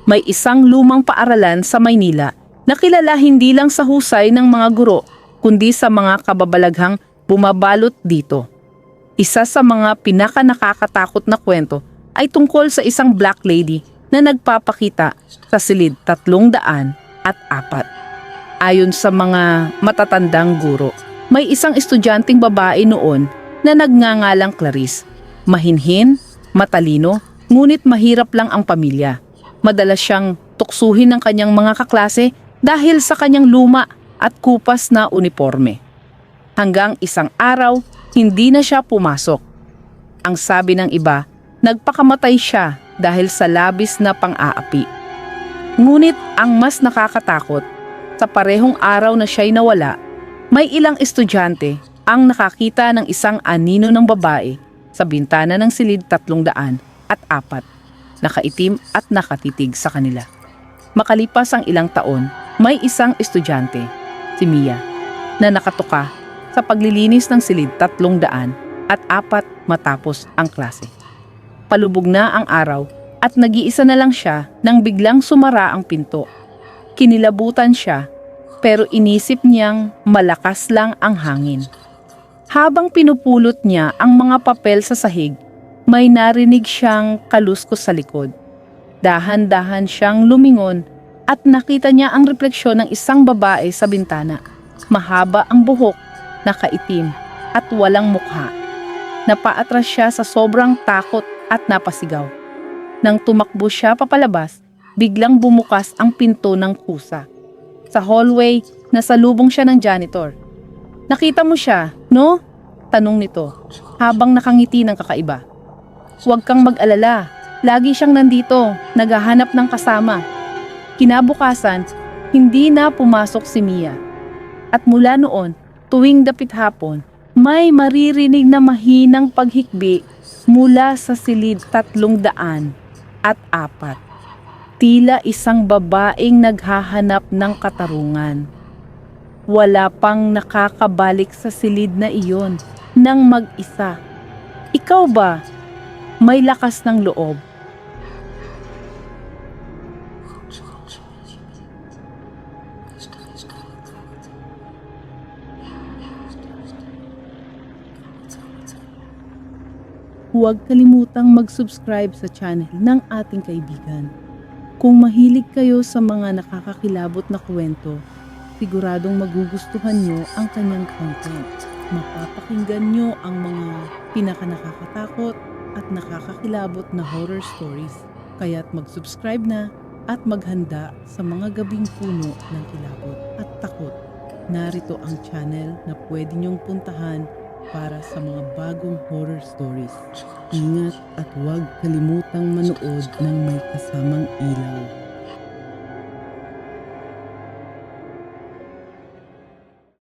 May isang lumang paaralan sa Maynila na kilala hindi lang sa husay ng mga guro, kundi sa mga kababalaghang bumabalot dito. Isa sa mga pinaka-nakakatakot na kwento ay tungkol sa isang black lady na nagpapakita sa silid 304. Ayon sa mga matatandang guro, may isang estudyanteng babae noon na nagngangalang Clarice. Mahinhin, matalino, ngunit mahirap lang ang pamilya. Madalas siyang tuksuhin ng kanyang mga kaklase dahil sa kanyang luma at kupas na uniforme. Hanggang isang araw, hindi na siya pumasok. Ang sabi ng iba, nagpakamatay siya dahil sa labis na pang-aapi. Ngunit ang mas nakakatakot, sa parehong araw na siya'y nawala, may ilang estudyante ang nakakita ng isang anino ng babae sa bintana ng silid 304, nakaitim at nakatitig sa kanila. Makalipas ang ilang taon, may isang estudyante, si Mia, na nakatuka sa paglilinis ng silid 304 matapos ang klase. Palubog na ang araw at nag-iisa na lang siya nang biglang sumara ang pinto. Kinilabutan siya pero inisip niyang malakas lang ang hangin. Habang pinupulot niya ang mga papel sa sahig, may narinig siyang kaluskos sa likod. Dahan-dahan siyang lumingon at nakita niya ang refleksyon ng isang babae sa bintana. Mahaba ang buhok, nakaitim at walang mukha. Napaatras siya sa sobrang takot at napasigaw. Nang tumakbo siya papalabas, biglang bumukas ang pinto ng kusa. Sa hallway, nasalubong siya ng janitor. "Nakita mo siya, no?" tanong nito, habang nakangiti ng kakaiba. "Huwag kang mag-alala, lagi siyang nandito, naghahanap ng kasama." Kinabukasan, hindi na pumasok si Mia. At mula noon, tuwing dapit hapon, may maririnig na mahinang paghikbi mula sa silid 304. Tila isang babaeng naghahanap ng katarungan. Wala pang nakakabalik sa silid na iyon nang mag-isa. Ikaw ba may lakas ng loob? Huwag kalimutang mag-subscribe sa channel ng ating kaibigan. Kung mahilig kayo sa mga nakakakilabot na kwento, siguradong magugustuhan nyo ang kanyang content. Mapapakinggan nyo ang mga pinakanakakatakot at nakakakilabot na horror stories. Kaya't mag-subscribe na at maghanda sa mga gabing puno ng kilabot at takot. Narito ang channel na pwede nyong puntahan para sa mga bagong horror stories. Ingat at huwag kalimutang manood ng may kasamang ilaw.